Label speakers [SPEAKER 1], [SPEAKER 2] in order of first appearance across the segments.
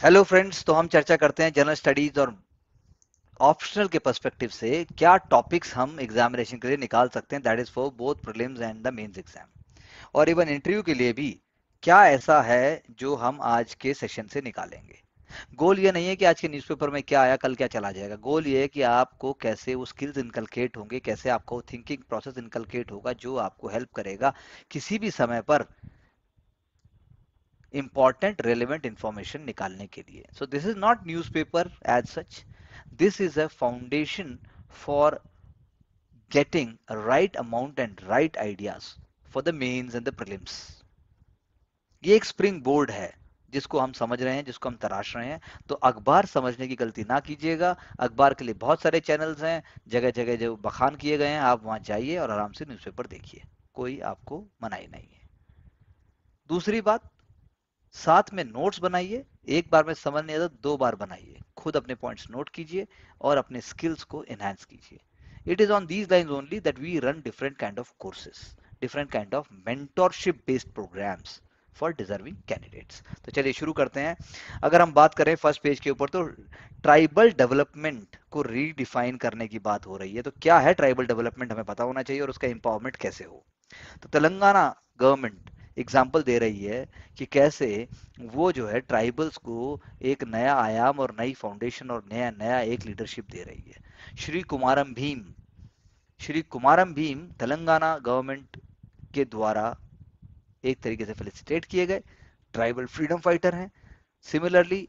[SPEAKER 1] Hello friends, तो हम चर्चा करते हैं जनरल स्टडीज और ऑप्शनल के पर्सपेक्टिव से क्या टॉपिक्स हम एग्जामिनेशन के लिए निकाल सकते हैं, that is for both prelims and the mains exam, और इवन इंटरव्यू के लिए भी क्या ऐसा है जो हम आज के सेशन से निकालेंगे। गोल ये नहीं है कि आज के न्यूज़पेपर में क्या आया कल क्या चला जाएगा। गोल ये है कि आपको कैसे वो स्किल्स इनकलकेट होंगे, कैसे आपको थिंकिंग प्रोसेस इनकलकेट होगा जो आपको हेल्प करेगा किसी भी समय पर important relevant information निकालने के लिए. So this is not newspaper as such. This is a foundation for getting a right amount and right ideas for the mains and the prelims. ये एक स्प्रिंग बोर्ड है जिसको हम समझ रहे हैं, जिसको हम तराश रहे हैं। तो अखबार समझने की गलती ना कीजिएगा। अखबार के लिए बहुत सारे चैनल्स हैं, जगह जगह जो बखान किए गए हैं, आप वहां जाइए और आराम से न्यूज़पेपर देखिए, कोई आपको मनाही नहीं है। दूसरी बात, साथ में नोट्स बनाइए। एक बार में समझ नहीं आता, दो बार बनाइए, खुद अपने पॉइंट्स नोट कीजिए और अपने स्किल्स को एनहांस कीजिए। It is on these lines only that we run different kind of courses, different kind of mentorship based programs for deserving candidates. तो चलिए शुरू करते हैं। अगर हम बात करें फर्स्ट पेज के ऊपर, तो ट्राइबल डेवलपमेंट को रीडिफाइन करने की बात हो रही है। तो क्या है ट्राइबल डेवलपमेंट, हमें पता होना चाहिए, और उसका एम्पावरमेंट कैसे हो। तो तेलंगाना गवर्नमेंट एग्जाम्पल दे रही है कि कैसे वो जो है ट्राइबल्स को एक नया आयाम और नई फाउंडेशन और नया नया एक लीडरशिप दे रही है। श्री कुमारम भीम तेलंगाना गवर्नमेंट के द्वारा एक तरीके से फेलिसिटेट किए गए ट्राइबल फ्रीडम फाइटर हैं। Similarly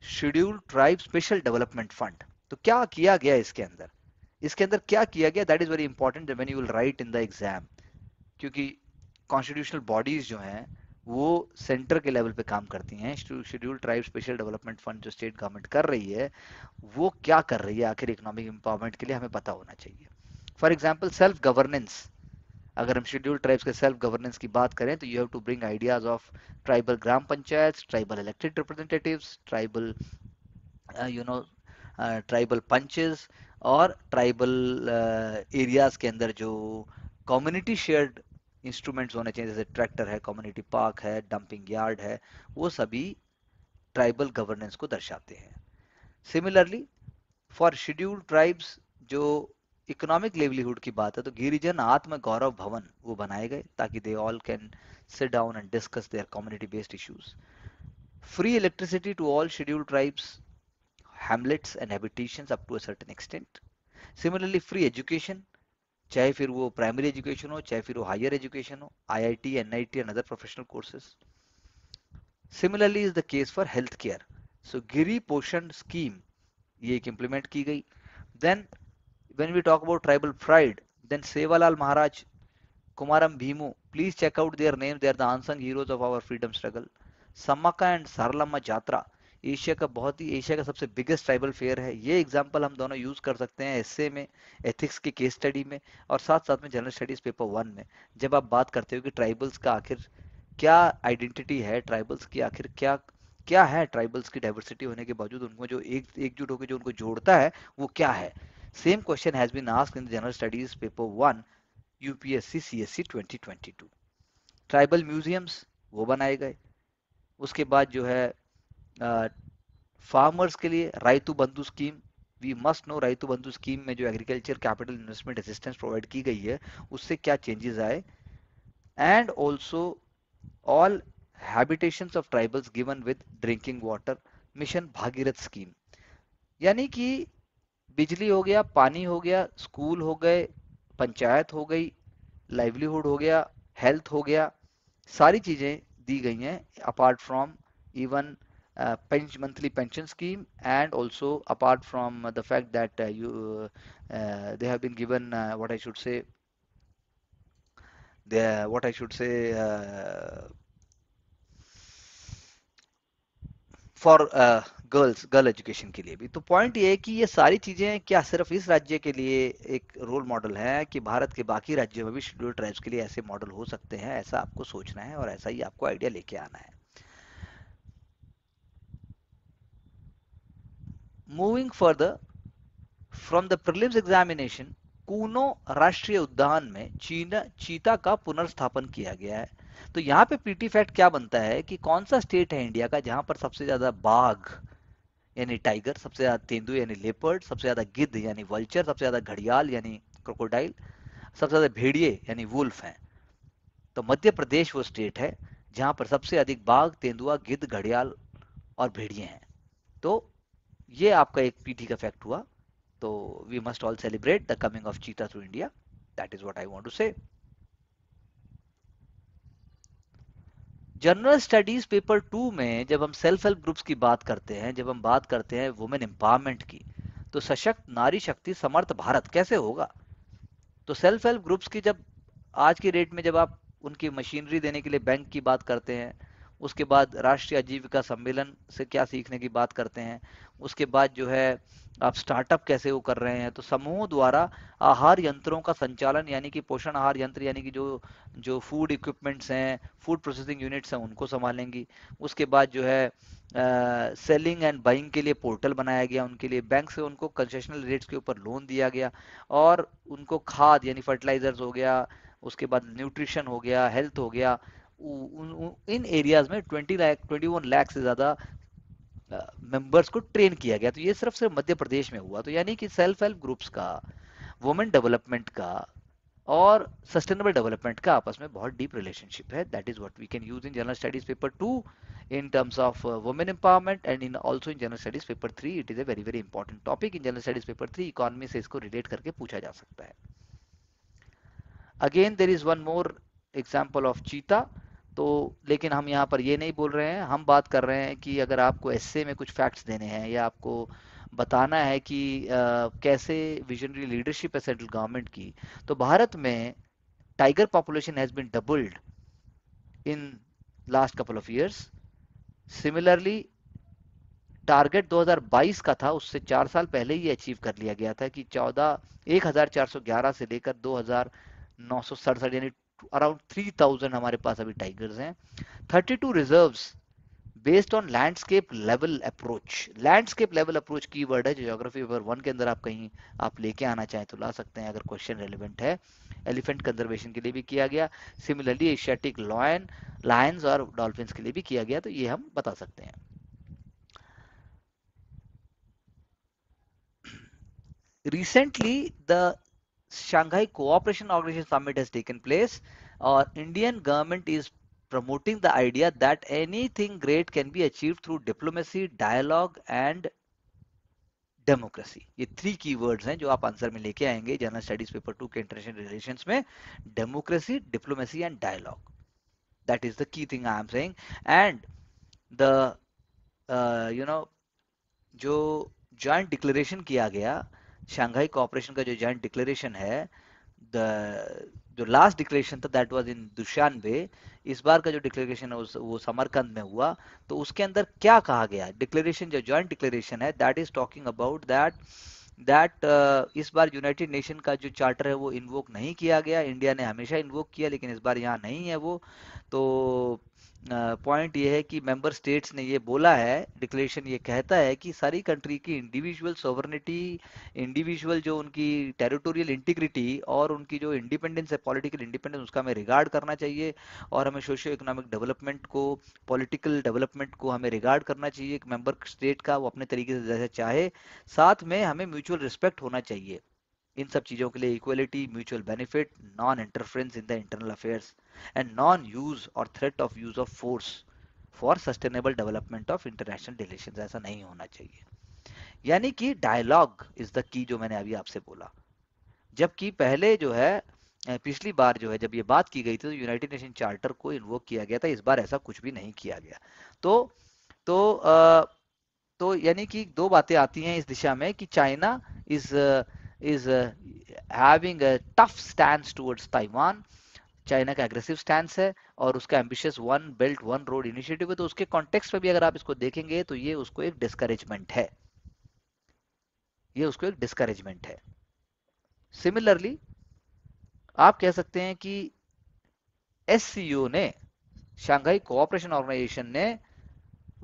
[SPEAKER 1] scheduled tribe special development fund, तो क्या किया गया इसके अंदर, इसके अंदर क्या किया गया, that is very important when you will write in the exam. क्योंकि कॉन्स्टिट्यूशनल बॉडीज जो हैं वो सेंटर के लेवल पे काम करती हैं। Scheduled tribe special development fund जो स्टेट गवर्नमेंट कर रही है, वो क्या कर रही है आखिर इकोनॉमिक एम्पावरमेंट के लिए, हमें पता होना चाहिए। फॉर एग्जाम्पल सेल्फ गवर्नेंस, अगर हम शेड्यूल्ड ट्राइब्स के सेल्फ गवर्नेंस की बात करें तो you have to bring ideas of tribal gram panchayat, tribal elected representatives, tribal you know tribal panches, और ट्राइबल एरियाज के अंदर जो कम्युनिटी शेयर्ड इंस्ट्रूमेंट्स होने चाहिए, जैसे ट्रैक्टर है, कम्युनिटी पार्क है, डंपिंग यार्ड है, वो सभी ट्राइबल गवर्नेंस को दर्शाते हैं। सिमिलरली फॉर शेड्यूल्ड ट्राइब्स जो इकोनॉमिक लेवलीहुड की बात है, तो गिरिजन आत्म गौरव भवन वो बनाए गए ताकि they all can sit down and discuss their community based issues. Free electricity to all scheduled tribes hamlets and habitations up to a certain extent. Similarly, free education, चाहे फिर वो प्राइमरी एजुकेशन हो, चाहे फिर वो हायर एजुकेशन हो, IIT, NIT and other professional courses. Similarly is the case for health care. So Giri Poshan scheme ये एक इम्प्लीमेंट की गई। Then when we talk about tribal pride, then Sevalal Maharaj, Kumaram Bheemu, please check out their name, they are the unsung heroes of our freedom struggle. Sammakka and Saralamma Jatara Asia का सबसे biggest tribal fair है। ये example हम दोनों यूज कर सकते हैं एसए में, एथिक्स के केस स्टडी में, और साथ साथ में जनरल स्टडीज पेपर 1 में, जब आप बात करते हो कि ट्राइबल्स का आखिर क्या आइडेंटिटी है, ट्राइबल्स की आखिर क्या क्या है, ट्राइबल्स की डाइवर्सिटी होने के बावजूद उनको जो एकजुट होकर जो उनको जोड़ता है वो क्या है। Same question has been asked in the general studies paper 1 UPSC CSC 2022। Tribal museums वो बनाए गए। उसके बाद जो है फार्मर्स के लिए राइतु बंधु स्कीम, वी मस्ट नो राइतु बंधु स्कीम में जो agriculture capital investment assistance provide की गई है उससे क्या चेंजेस आए। And also all habitations of tribals given with drinking water, mission Bhagirath scheme. यानी कि बिजली हो गया, पानी हो गया, स्कूल हो गए, पंचायत हो गई, लाइवलीहुड हो गया, हेल्थ हो गया, सारी चीजें दी गई हैं, apart from even monthly pension scheme, and also apart from the fact that they have been given what I should say for girl education के लिए भी। तो पॉइंट ये है कि ये सारी चीजें क्या सिर्फ इस राज्य के लिए एक रोल मॉडल है कि भारत के बाकी राज्यों में भी शेड्यूल्ड ट्राइब्स के लिए ऐसे मॉडल हो सकते हैं, ऐसा आपको सोचना है और ऐसा ही आपको आइडिया लेके आना है। Moving further from the prelims examination, Kuno राष्ट्रीय उद्यान में चीता का पुनर्स्थापन किया गया है। तो यहाँ पे पीटी फैक्ट क्या बनता है कि कौन सा स्टेट है इंडिया का जहां पर सबसे ज्यादा बाघ यानी टाइगर, सबसे ज्यादा तेंदुए यानी लेपर्ड, सबसे ज्यादा गिद्ध यानी वल्चर, सबसे ज्यादा घड़ियाल यानी क्रोकोडाइल, सबसे ज्यादा भेड़िए यानी वुल्फ हैं। तो मध्य प्रदेश वो स्टेट है जहां पर सबसे अधिक बाघ, तेंदुआ, गिद्ध, घड़ियाल और भेड़िए हैं। तो ये आपका एक पीटी का फैक्ट हुआ। तो we must all celebrate the coming of cheetah through India, that is what I want to say. General studies paper 2 में जब हम सेल्फ हेल्प ग्रुप्स की बात करते हैं, जब हम बात करते हैं वुमेन एम्पावरमेंट की, तो सशक्त नारी शक्ति समर्थ भारत कैसे होगा। तो सेल्फ हेल्प ग्रुप्स की जब आज की डेट में जब आप उनकी मशीनरी देने के लिए बैंक की बात करते हैं, उसके बाद राष्ट्रीय आजीविका सम्मेलन से क्या सीखने की बात करते हैं, उसके बाद जो है आप स्टार्टअप कैसे वो कर रहे हैं, तो समूह द्वारा आहार यंत्रों का संचालन यानी कि पोषण आहार यंत्र यानी कि जो जो फूड इक्विपमेंट्स हैं, फूड प्रोसेसिंग यूनिट्स हैं, उनको संभालेंगी। उसके बाद जो है सेलिंग एंड बाइंग के लिए पोर्टल बनाया गया उनके लिए, बैंक से उनको कंसेशनल रेट्स के ऊपर लोन दिया गया, और उनको खाद यानी फर्टिलाइजर्स हो गया, उसके बाद न्यूट्रिशन हो गया, हेल्थ हो गया, इन एरियाज में 21 लाख से ज्यादा मेंबर्स को ट्रेन किया गया। तो ये सिर्फ सिर्फ मध्य प्रदेश में हुआ। तो यानी कि सेल्फ हेल्प ग्रुप्स का, वुमेन डेवलपमेंट का और सस्टेनेबल डेवलपमेंट का आपस में बहुत डीप रिलेशनशिप है। That is what we can use in general studies paper 2 in terms of women empowerment, and in also in general studies paper 3 it is a very very important topic in general studies paper 3 economy से इसको relate करके पूछा जा सकता है। Again there is one more example of चीता। तो लेकिन हम यहाँ पर ये नहीं बोल रहे हैं, हम बात कर रहे हैं कि अगर आपको एस्से में कुछ फैक्ट्स देने हैं या आपको बताना है कि कैसे विजनरी लीडरशिप है सेंट्रल गवर्नमेंट की, तो भारत में tiger population has been doubled in last couple of years. Similarly target 2022 का था, उससे 4 साल पहले ही अचीव कर लिया गया था कि 1411 से लेकर 2967 यानी अराउंड 3000 हमारे पास अभी टाइगर्स हैं। 32 reserves based on landscape level approach. Landscape level approach की वर्ड है जो ज्योग्राफी पेपर 1 के अंदर आप कहीं आप लेके आना चाहें तो ला सकते हैं अगर क्वेश्चन रेलिवेंट है। एलिफेंट कंजर्वेशन के लिए भी किया गया, सिमिलरली एशियाटिक लायंस और डॉल्फिन्स के लिए भी किया गया, तो ये हम बता सकते हैं। Recently, the Shanghai Cooperation Organization Summit has taken place. Indian government is promoting the idea that anything great can be achieved through diplomacy, dialogue and democracy. ये 3 कीवर्ड्स हैं जो आप आंसर में लेके आएंगे जनरल स्टडीज पेपर 2 के international relations में। Democracy, diplomacy and dialogue, that is the key thing I am saying. And the you know जो जॉइंट डिक्लेरेशन किया गया, शंघाई कोऑपरेशन का जो जॉइंट डिक्लेरेशन है, द जो लास्ट डिक्लेरेशन था दैट वाज इन दुशानबे, इस बार का जो डिक्लेरेशन है वो समरकंद में हुआ। तो उसके अंदर क्या कहा गया, डिक्लेरेशन जो जॉइंट डिक्लेरेशन है that is talking about that इस बार यूनाइटेड नेशन का जो चार्टर है वो इन्वोक नहीं किया गया। इंडिया ने हमेशा इन्वोक किया लेकिन इस बार यहाँ नहीं है वो। तो पॉइंट ये है कि मेंबर स्टेट्स ने ये बोला है, डिक्लेरेशन ये कहता है कि सारी कंट्री की इंडिविजुअल सोवरेनिटी, इंडिविजुअल जो उनकी टेरिटोरियल इंटीग्रिटी और उनकी जो इंडिपेंडेंस है, पॉलिटिकल इंडिपेंडेंस, उसका हमें रिगार्ड करना चाहिए। और हमें सोशियो इकोनॉमिक डेवलपमेंट को, पॉलिटिकल डेवलपमेंट को हमें रिगार्ड करना चाहिए एक मेंबर स्टेट का, वो अपने तरीके से जैसे चाहे। साथ में हमें म्यूचुअल रिस्पेक्ट होना चाहिए इन सब चीज़ों के लिए, equality, mutual benefit, non interference in the internal affairs and non use और threat of use of force for sustainable development of international relations. ऐसा नहीं होना चाहिए। यानी कि डायलॉग इज द की, जो मैंने अभी आपसे बोला। जबकि पहले जो है पिछली बार जो है जब ये बात की गई थी तो यूनाइटेड नेशन चार्टर को इन्वोक किया गया था, इस बार ऐसा कुछ भी नहीं किया गया। तो तो तो यानी कि दो बातें आती हैं इस दिशा में कि China is having a tough stand towards Taiwan. China का एग्रेसिव स्टैंड है और उसका ambitious one belt one road initiative है। तो उसके कॉन्टेक्स्ट में भी अगर आप इसको देखेंगे तो ये उसको एक डिस्करेजमेंट है, ये उसको एक डिस्करेजमेंट है। सिमिलरली आप कह सकते हैं कि एससीओ ने, शंघाई कोऑपरेशन ऑर्गेनाइजेशन ने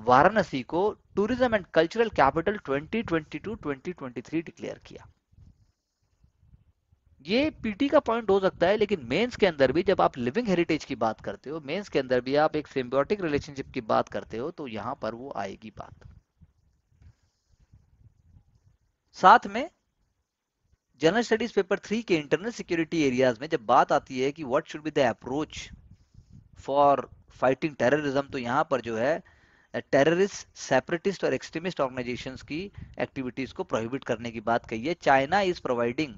[SPEAKER 1] वाराणसी को tourism and cultural capital 2022-2023 declare किया। ये पीटी का पॉइंट हो सकता है, लेकिन मेंस के अंदर भी जब आप लिविंग हेरिटेज की बात करते हो, मेंस के अंदर भी आप एक सिम्बियोटिक रिलेशनशिप की बात करते हो, तो यहां पर वो आएगी बात। साथ में जनरल स्टडीज पेपर 3 के इंटरनल सिक्योरिटी एरियाज में जब बात आती है कि what should be the approach for fighting terrorism, तो यहां पर जो है टेररिस्ट, सेपरेटिस्ट और एक्सट्रीमिस्ट ऑर्गेनाइजेशंस की एक्टिविटीज को प्रोहिबिट करने की बात कही है। China is providing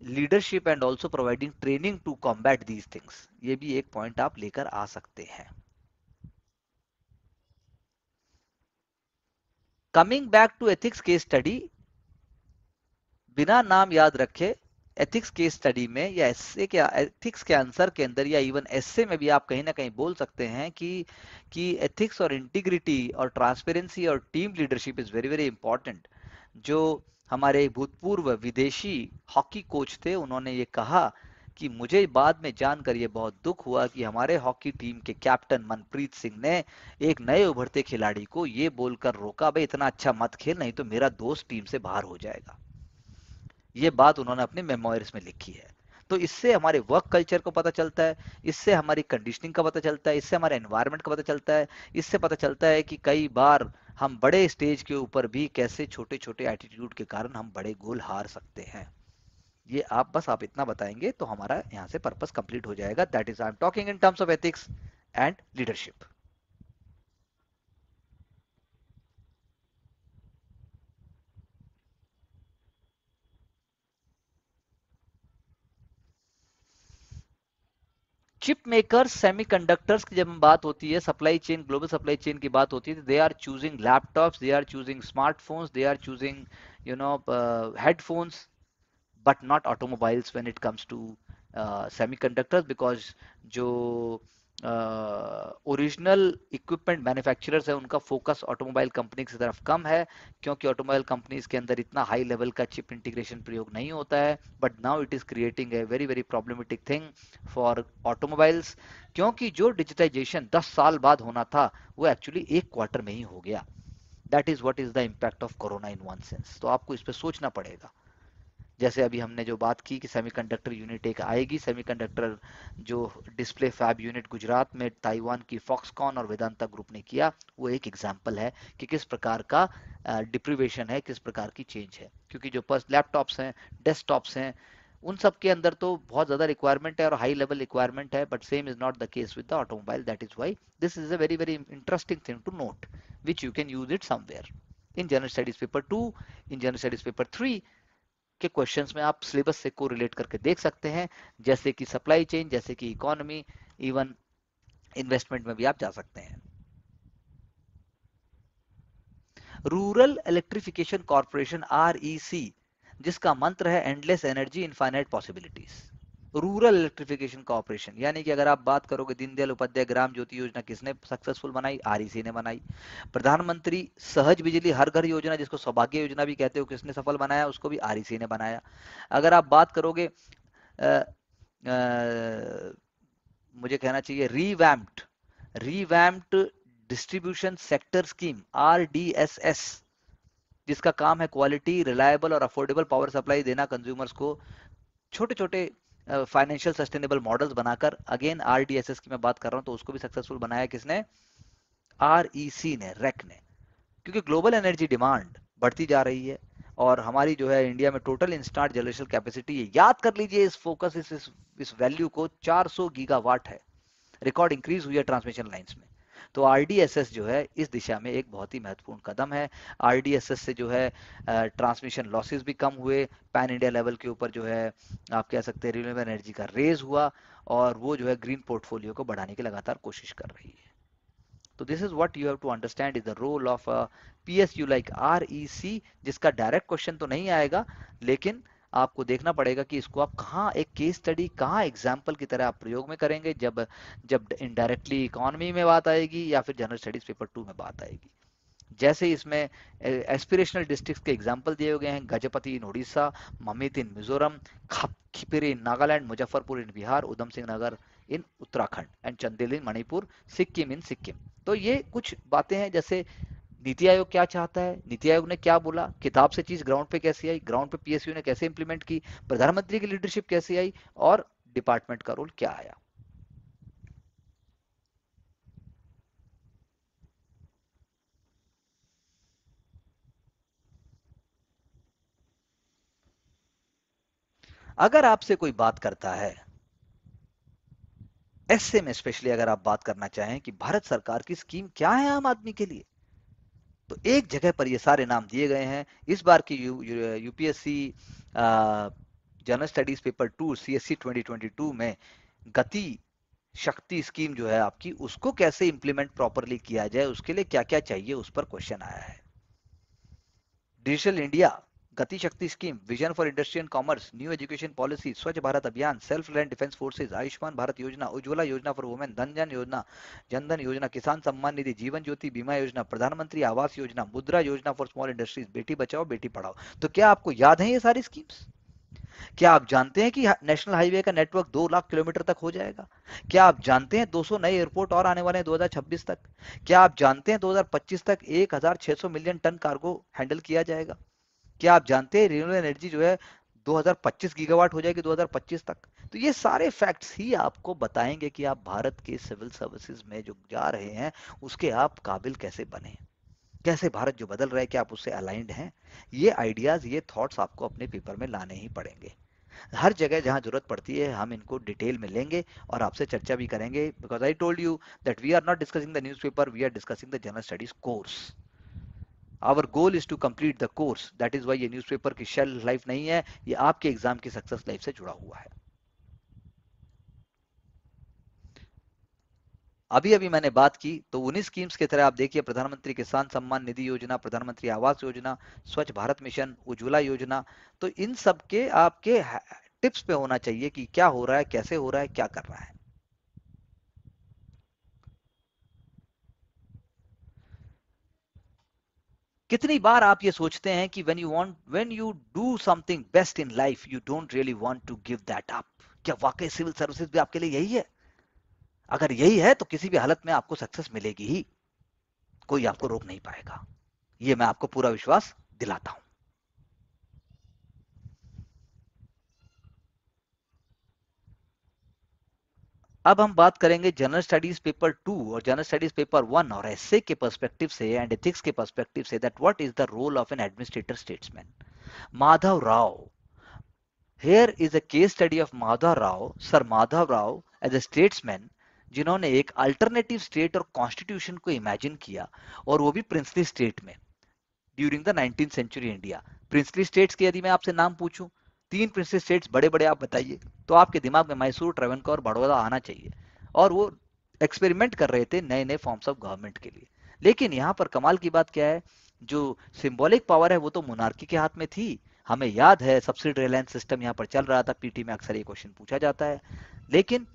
[SPEAKER 1] leadership and also providing training to combat these things, ये भी एक पॉइंट आप लेकर आ सकते हैं। Coming back to ethics case study, बिना नाम याद रखे एथिक्स केस स्टडी में या एसए के एथिक्स के आंसर के अंदर या इवन एसए में भी आप कहीं ना कहीं बोल सकते हैं कि एथिक्स और इंटीग्रिटी और ट्रांसपेरेंसी और team leadership is very very important. जो हमारे भूतपूर्व विदेशी हॉकी कोच थे, उन्होंने ये कहा कि मुझे बाद में जानकर ये बहुत दुख हुआ कि हमारे हॉकी टीम के कैप्टन मनप्रीत सिंह ने एक नए उभरते खिलाड़ी को ये बोलकर रोका, भाई इतना अच्छा मत खेल, नहीं तो मेरा दोस्त टीम से बाहर हो जाएगा। ये बात उन्होंने अपने मेमोयर्स में लिखी है। तो इससे हमारे वर्क कल्चर को पता चलता है, इससे हमारी कंडीशनिंग का पता चलता है, इससे हमारे एनवायरनमेंट का पता चलता है, इससे पता चलता है कि कई बार हम बड़े स्टेज के ऊपर भी कैसे छोटे छोटे एटीट्यूड के कारण हम बड़े गोल हार सकते हैं। ये आप इतना बताएंगे तो हमारा यहाँ से पर्पस कंप्लीट हो जाएगा। That is I am talking in terms of ethics and leadership. Chip makers, semiconductors की जब बात होती है, supply chain, global supply chain की बात होती है, they are choosing laptops, they are choosing smartphones, they are choosing you know headphones, but not automobiles when it comes to semiconductors, because जो ओरिजिनल इक्विपमेंट मैन्युफैक्चरर्स है उनका focus automobile company की तरफ कम है, क्योंकि ऑटोमोबाइल कंपनीज के अंदर इतना हाई लेवल का चिप इंटीग्रेशन प्रयोग नहीं होता है। But now it is creating a very very problematic thing for automobiles, क्योंकि जो डिजिटाइजेशन 10 साल बाद होना था वो एक्चुअली एक क्वार्टर में ही हो गया। That is what is the impact of corona in one sense. तो आपको इस पर सोचना पड़ेगा। जैसे अभी हमने जो बात की कि सेमीकंडक्टर यूनिट एक आएगी, सेमीकंडक्टर जो डिस्प्ले फैब यूनिट गुजरात में ताइवान की फॉक्सकॉन और वेदांता ग्रुप ने किया, वो एक एग्जांपल है कि किस प्रकार का डिप्रीवेशन है, किस प्रकार की चेंज है। क्योंकि जो पर्स लैपटॉप्स हैं, डेस्कटॉप्स हैं, उन सब के अंदर तो बहुत ज़्यादा रिक्वायरमेंट है और हाई लेवल रिक्वायरमेंट है, but same is not the case with the automobile. That is why this is a very very interesting thing to note, which you can use it somewhere in general studies paper 2, in general studies paper 3 के questions में आप syllabus से को relate करके देख सकते हैं, जैसे कि सप्लाई चेन, जैसे कि इकोनॉमी, इवन इन्वेस्टमेंट में भी आप जा सकते हैं। रूरल इलेक्ट्रिफिकेशन कॉर्पोरेशन, आरईसी, जिसका मंत्र है endless energy infinite possibilities. Rural electrification corporation यानी कि अगर आप बात करोगे दीनदयाल उपाध्याय ग्राम ज्योति योजना किसने सक्सेसफुल बनाई, आरईसी ने बनाई। प्रधानमंत्री सहज बिजली हर घर योजना, जिसको सौभाग्य योजना भी कहते हो, किसने सफल बनाया, उसको भी आरईसी ने बनाया। अगर आप बात करोगे मुझे कहना चाहिए revamped revamped distribution sector scheme, RDSS, जिसका काम है क्वालिटी, रिलायबल और अफोर्डेबल पावर सप्लाई देना कंज्यूमर्स को, छोटे छोटे फाइनेंशियल सस्टेनेबल मॉडल्स बनाकर। अगेन आरडीएसएस की मैं बात कर रहा हूं, तो उसको भी सक्सेसफुल बनाया किसने, आरईसी ने, रेक ने। क्योंकि ग्लोबल एनर्जी डिमांड बढ़ती जा रही है और हमारी जो है इंडिया में टोटल इंस्टॉल्ड जनरेशन कैपेसिटी है, याद कर लीजिए इस फोकस, इस वैल्यू को, 400 गीगावाट है। रिकॉर्ड इंक्रीज हुई है ट्रांसमिशन लाइंस में। तो आरडीएसएस जो है इस दिशा में एक बहुत ही महत्वपूर्ण कदम है। आरडीएसएस से जो है ट्रांसमिशन लॉसेस भी कम हुए, पैन इंडिया लेवल के ऊपर जो है आप कह सकते हैं रिन्यूएबल एनर्जी का रेज हुआ, और वो जो है ग्रीन पोर्टफोलियो को बढ़ाने की लगातार कोशिश कर रही है। तो this is what you have to understand is the role of PSU like REC, जिसका डायरेक्ट क्वेश्चन तो नहीं आएगा, लेकिन आपको देखना पड़ेगा कि इसको आप कहाँ एक केस स्टडी, कहाँ एग्जाम्पल की तरह आप प्रयोग में करेंगे, जब जब इनडायरेक्टली इकोनॉमी में बात आएगी या फिर जनरल स्टडीज पेपर 2 में बात आएगी। जैसे इसमें एस्पिरेशनल डिस्ट्रिक्ट के एग्जाम्पल दिए गए हैं, गजपति इन उड़ीसा, ममित इन मिजोरम, खिपिरी इन नागालैंड, मुजफ्फरपुर इन बिहार, उधम सिंह नगर इन उत्तराखंड एंड चंदेल इन मणिपुर, सिक्किम इन सिक्किम। तो ये कुछ बातें हैं, जैसे नीति आयोग क्या चाहता है, नीति आयोग ने क्या बोला, किताब से चीज ग्राउंड पे कैसे आई, ग्राउंड पे पीएसयू ने कैसे इंप्लीमेंट की, प्रधानमंत्री की लीडरशिप कैसे आई, और डिपार्टमेंट का रोल क्या आया। अगर आपसे कोई बात करता है, ऐसे में स्पेशली अगर आप बात करना चाहें कि भारत सरकार की स्कीम क्या है आम आदमी के लिए, तो एक जगह पर ये सारे नाम दिए गए हैं। इस बार की UPSC general studies paper 2 CSC 2022 में गति शक्ति स्कीम जो है आपकी, उसको कैसे इंप्लीमेंट प्रॉपरली किया जाए, उसके लिए क्या क्या चाहिए, उस पर क्वेश्चन आया है। डिजिटल इंडिया, गति शक्ति scheme, vision for industry and commerce, new education policy, स्वच्छ भारत अभियान, self reliant defence forces, Ayushman Bharat योजना, उज्ज्वला योजना फॉर वुमेन, धन जन योजना, जनधन योजना, किसान सम्मान निधि, जीवन ज्योति बीमा योजना, प्रधानमंत्री आवास योजना, मुद्रा योजना for small industries, Beti Bachao Beti Padhao. तो क्या आपको याद है ये सारी स्कीम्स? क्या आप जानते हैं कि नेशनल हाईवे का नेटवर्क 2 लाख किलोमीटर तक हो जाएगा? क्या आप जानते हैं 200 नए एयरपोर्ट और आने वाले हैं 2026 तक? क्या आप जानते हैं 2025 तक 1600 मिलियन टन कार्गो हैंडल किया जाएगा? क्या आप जानते हैं रिन्यूएबल एनर्जी जो है 2025 गीगावाट हो जाएगी 2025 तक? तो ये सारे फैक्ट्स ही आपको बताएंगे कि आप भारत के सिविल सर्विसेज में जो जा रहे हैं उसके आप काबिल कैसे बने, कैसे भारत जो बदल रहा है क्या आप उससे अलाइंड हैं। ये आइडियाज, ये थॉट्स आपको अपने पेपर में लाने ही पड़ेंगे। हर जगह जहां जरूरत पड़ती है हम इनको डिटेल में लेंगे और आपसे चर्चा भी करेंगे, because I told you that we are not discussing the newspaper, we are discussing the general studies course. Our goal is to complete the course, that is why ये न्यूज़पेपर की शेल्फ लाइफ नहीं है, ये आपके exam की success life से जुड़ा हुआ है। अभी अभी मैंने बात की तो उन्हीं स्कीम्स की तरह आप देखिए, प्रधानमंत्री किसान सम्मान निधि योजना, प्रधानमंत्री आवास योजना, स्वच्छ भारत मिशन, उज्ज्वला योजना, तो इन सब के आपके टिप्स पे होना चाहिए कि क्या हो रहा है, कैसे हो रहा है, क्या कर रहा है। कितनी बार आप ये सोचते हैं कि when you do something best in life you don't really want to give that up. क्या वाकई सिविल सर्विसेज भी आपके लिए यही है? अगर यही है तो किसी भी हालत में आपको सक्सेस मिलेगी ही, कोई आपको रोक नहीं पाएगा, ये मैं आपको पूरा विश्वास दिलाता हूं। अब हम बात करेंगे जनरल स्टडीज पेपर 2 और जनरल स्टडीज पेपर 1 और एसए के पर्सपेक्टिव से एंड एथिक्स के पर्सपेक्टिव से, that what is the role of an administrator statesman. Madhav Rao, here is a case study of Madhav Rao, sir Madhav Rao as a statesman, जिन्होंने एक अल्टरनेटिव स्टेट और constitution को इमेजिन किया, और वो भी प्रिंसली स्टेट में during the 19th century India. Princely states के यदि मैं आपसे नाम पूछूं, 3 प्रिंसली स्टेट्स बड़े बड़े आप बताइए, तो आपके दिमाग में मैसूर, ट्रेवनकोर, बड़ौदा आना चाहिए। और वो एक्सपेरिमेंट कर रहे थे नए नए फॉर्म्स ऑफ गवर्नमेंट के लिए। लेकिन यहाँ पर कमाल की बात क्या है, जो सिंबॉलिक पावर है वो तो मोनार्की के हाथ में थी। हमें याद है सब्सिडी रिलायंस सिस्टम यहाँ पर चल रहा था, पीटी में अक्सर ये क्वेश्चन पूछा जाता है। लेकिन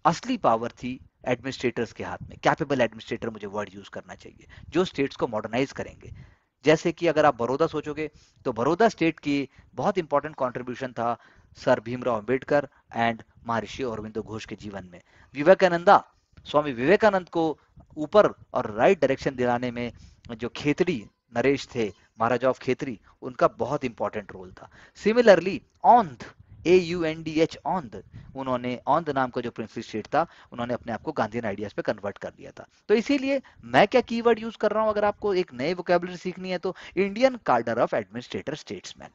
[SPEAKER 1] असली पावर थी एडमिनिस्ट्रेटर्स के हाथ में। कैपेबल एडमिनिस्ट्रेटर, मुझे वर्ड यूज करना चाहिए, जो स्टेट्स को मॉडर्नाइज करेंगे। जैसे कि अगर आप बड़ौदा सोचोगे तो बड़ौदा स्टेट की बहुत इंपॉर्टेंट कंट्रीब्यूशन था सर भीमराव अंबेडकर एंड महर्षि अरविंदो घोष के जीवन में। विवेकानंदा, स्वामी विवेकानंद को ऊपर और राइट डायरेक्शन दिलाने में जो खेतड़ी नरेश थे, महाराजा ऑफ खेतरी, उनका बहुत इंपॉर्टेंट रोल था। सिमिलरली औंध, AUNDH औंध, उन्होंने औंध नाम का जो प्रिंसली स्टेट था, उन्होंने अपने आप को गांधीयन आइडियाज पे कन्वर्ट कर दिया था। तो इसीलिए मैं क्या कीवर्ड यूज कर रहा हूं, अगर आपको एक नई वोकेबलरी सीखनी है तो इंडियन कार्डर of administrator statesman.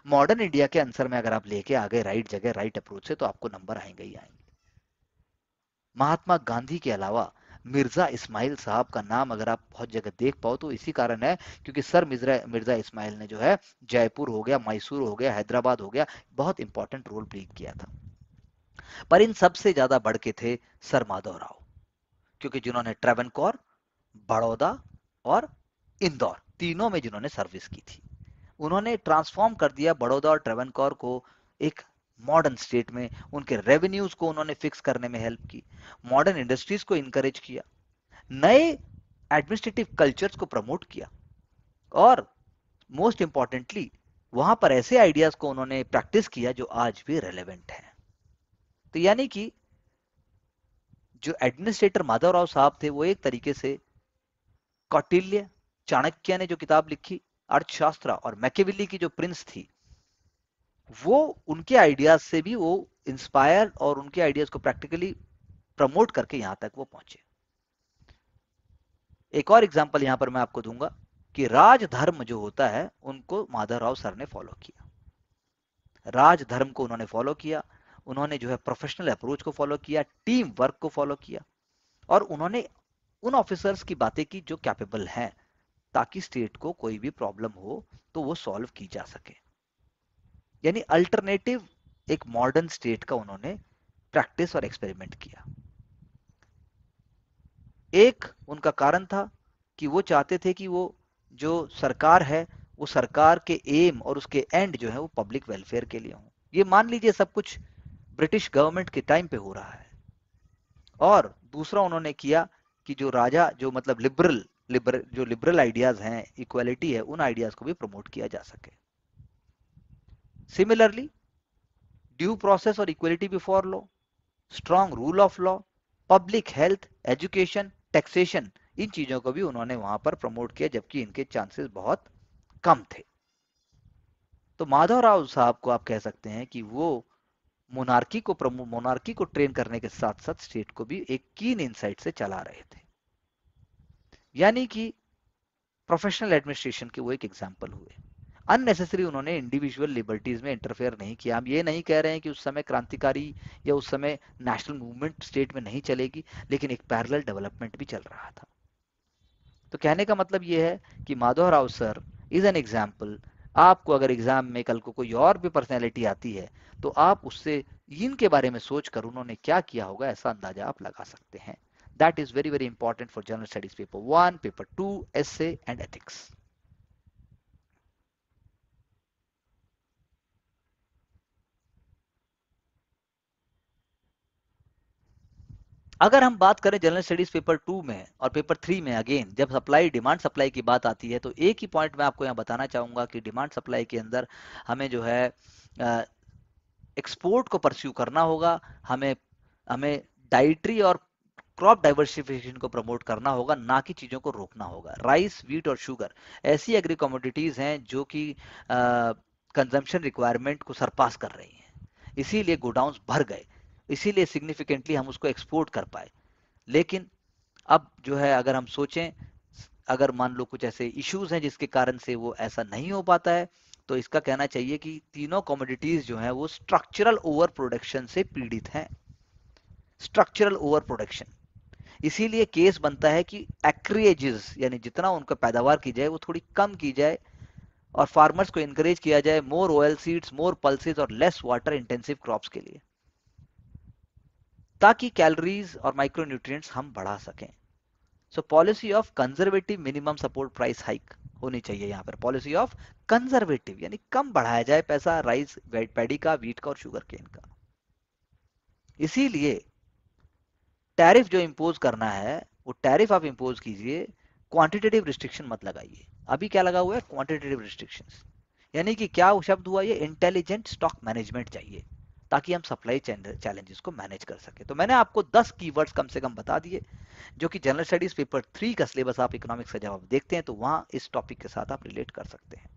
[SPEAKER 1] Modern India के आंसर में अगर आप लेके आ गए राइट जगह राइट अप्रोच से, तो आपको नंबर आएंगे ही आएंगे। महात्मा गांधी के अलावा मिर्जा इस्माइल साहब का नाम अगर आप बहुत जगह देख पाओ तो इसी कारण है क्योंकि सर मिर्जा मिर्जा इस्माइल ने जो है जयपुर हो गया, मैसूर हो गया, हैदराबाद हो गया, बहुत इंपॉर्टेंट रोल प्ले किया था। पर इन सबसे ज्यादा बढ़ के थे सर माधव राव, क्योंकि जिन्होंने ट्रेवनकोर, बड़ौदा और इंदौर तीनों में जिन्होंने सर्विस की थी, उन्होंने ट्रांसफॉर्म कर दिया बड़ौदा और ट्रेवनकोर को एक मॉडर्न स्टेट में। उनके रेवेन्यूज को उन्होंने फिक्स करने में हेल्प की, मॉडर्न इंडस्ट्रीज को इनकरेज किया, नए एडमिनिस्ट्रेटिव कल्चर्स को प्रमोट किया, और मोस्ट इंपॉर्टेंटली वहां पर ऐसे आइडियाज को उन्होंने प्रैक्टिस किया जो आज भी रेलेवेंट है। तो यानी कि जो एडमिनिस्ट्रेटर माधवराव साहब थे वो एक तरीके से कौटिल्य चाणक्य ने जो किताब लिखी अर्थशास्त्र और मैकेविली की जो प्रिंस थी, वो उनके आइडियाज से भी वो इंस्पायर और उनके आइडियाज को प्रैक्टिकली प्रमोट करके यहां तक वो पहुंचे। एक और एग्जांपल यहां पर मैं आपको दूंगा कि राजधर्म जो होता है उनको माधवराव सर ने फॉलो किया। राजधर्म को उन्होंने फॉलो किया, उन्होंने जो है प्रोफेशनल अप्रोच को फॉलो किया, टीम वर्क को फॉलो किया, और उन्होंने उन ऑफिसर्स की बातें की जो कैपेबल हैं, ताकि स्टेट को कोई भी प्रॉब्लम हो तो वो सॉल्व की जा सके। यानी अल्टरनेटिव एक मॉडर्न स्टेट का उन्होंने प्रैक्टिस और एक्सपेरिमेंट किया। एक उनका कारण था कि वो चाहते थे कि वो जो सरकार है वो सरकार के एम और उसके एंड जो है वो पब्लिक वेलफेयर के लिए हो। ये मान लीजिए सब कुछ ब्रिटिश गवर्नमेंट के टाइम पे हो रहा है। और दूसरा उन्होंने किया कि जो राजा जो मतलब लिबरल आइडियाज हैं, इक्वालिटी है, उन आइडियाज को भी प्रमोट किया जा सके। सिमिलरली ड्यू प्रोसेस और equality before law, strong rule of law, public health, education, taxation, इन चीजों को भी उन्होंने वहां पर प्रमोट किया, जबकि इनके चांसेस बहुत कम थे। तो माधवराव साहब को आप कह सकते हैं कि वो मोनार्की को ट्रेन करने के साथ साथ स्टेट को भी एक कीन इनसाइट से चला रहे थे। यानी कि प्रोफेशनल एडमिनिस्ट्रेशन के वो एक एग्जाम्पल हुए। अननेसेसरी उन्होंने इंडिविजुअल लिबर्टीज में इंटरफेयर नहीं किया। हम ये नहीं कह रहे हैं कि उस समय क्रांतिकारी या उस समय नेशनल मूवमेंट स्टेट में नहीं चलेगी, लेकिन एक पैरेलल डेवलपमेंट भी चल रहा था। तो कहने का मतलब ये है कि Madhavrao sir is an example. आपको अगर एग्जाम में कल को कोई और भी पर्सनैलिटी आती है तो आप उससे इनके बारे में सोचकर उन्होंने क्या किया होगा ऐसा अंदाजा आप लगा सकते हैं। That is very very important for general studies paper 1, paper 2, essay and ethics. अगर हम बात करें जनरल स्टडीज पेपर 2 में और पेपर 3 में, अगेन जब सप्लाई डिमांड सप्लाई की बात आती है तो एक ही पॉइंट मैं आपको यहाँ बताना चाहूंगा कि डिमांड सप्लाई के अंदर हमें जो है एक्सपोर्ट को परस्यू करना होगा, हमें हमें डाइटरी और क्रॉप डाइवर्सिफिकेशन को प्रमोट करना होगा, ना कि चीजों को रोकना होगा। राइस, व्हीट और शुगर ऐसी एग्री कमोडिटीज हैं जो कि कंजम्पशन रिक्वायरमेंट को सरपास कर रही हैं, इसीलिए गोडाउन्स भर गए, इसीलिए सिग्निफिकेंटली हम उसको एक्सपोर्ट कर पाए। लेकिन अब जो है अगर हम सोचें, अगर मान लो कुछ ऐसे इश्यूज हैं जिसके कारण से वो ऐसा नहीं हो पाता है, तो इसका कहना चाहिए कि तीनों कमोडिटीज जो हैं वो स्ट्रक्चरल ओवर प्रोडक्शन से पीड़ित हैं। स्ट्रक्चरल ओवर प्रोडक्शन, इसीलिए केस बनता है कि एक्रिएजेस यानी जितना उनका पैदावार की जाए वो थोड़ी कम की जाए, और फार्मर्स को इनकरेज किया जाए more oil seeds, more pulses और लेस वाटर इंटेंसिव क्रॉप्स के लिए, ताकि कैलोरीज और माइक्रोन्यूट्रिएंट्स हम बढ़ा सकें। So policy of conservative minimum support price hike होनी चाहिए यहाँ पर। पॉलिसी ऑफ कंजर्वेटिव यानी कम बढ़ाया जाए पैसा राइस, पैडी का, व्हीट का और शुगर केन का। इसीलिए टैरिफ जो इंपोज करना है वो टैरिफ आप इंपोज कीजिए, क्वांटिटेटिव रिस्ट्रिक्शन मत लगाइए। अभी क्या लगा हुआ है? Quantitative restrictions. यानी कि क्या वो शब्द हुआ, ये इंटेलिजेंट स्टॉक मैनेजमेंट चाहिए, ताकि हम सप्लाई चैलेंजेस को मैनेज कर सके। तो मैंने आपको 10 कीवर्ड्स कम से कम बता दिए, जो कि जनरल स्टडीज पेपर 3 का सिलेबस आप इकोनॉमिक्स का जवाब देखते हैं तो वहां इस टॉपिक के साथ आप रिलेट कर सकते हैं।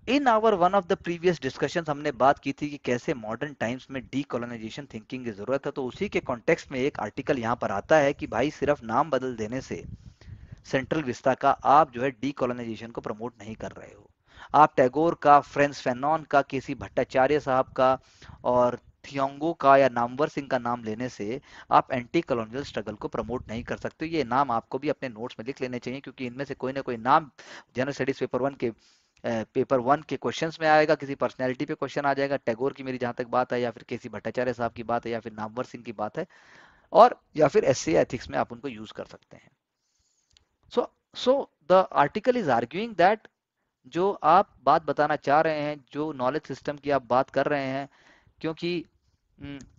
[SPEAKER 1] In hour one of the previous discussion हमने बात की थी कि कैसे मॉडर्न टाइम्स में डीकोलोनाइजेशन थिंकिंग की जरूरत है। तो उसी के कॉन्टेक्स्ट में एक आर्टिकल यहाँ पर आता है कि भाई सिर्फ नाम बदल देने से सेंट्रल विस्ता का आप जो है डीकोलोनाइजेशन को प्रमोट नहीं कर रहे हो। आप टैगोर का, फ्रेंस फैनॉन का, केसी भट्टाचार्य साहब का और थियोंगो का या नामवर सिंह का नाम लेने से आप एंटी कॉलोनियल स्ट्रगल को प्रमोट नहीं कर सकते। ये नाम आपको भी अपने नोट्स में लिख लेने चाहिए, क्योंकि इनमें से कोई ना कोई नाम जनरल स्टडीज पेपर 1 के क्वेश्चंस में आएगा, किसी पर्सनैलिटी पे क्वेश्चन आ जाएगा। टैगोर की मेरी जहां तक बात है, या फिर केसी भट्टाचार्य साहब की बात है, या फिर नामवर सिंह की बात है, और या फिर एसए एथिक्स में आप उनको यूज कर सकते हैं। So the article is arguing that जो आप बात बताना चाह रहे हैं, जो नॉलेज सिस्टम की आप बात कर रहे हैं, क्योंकि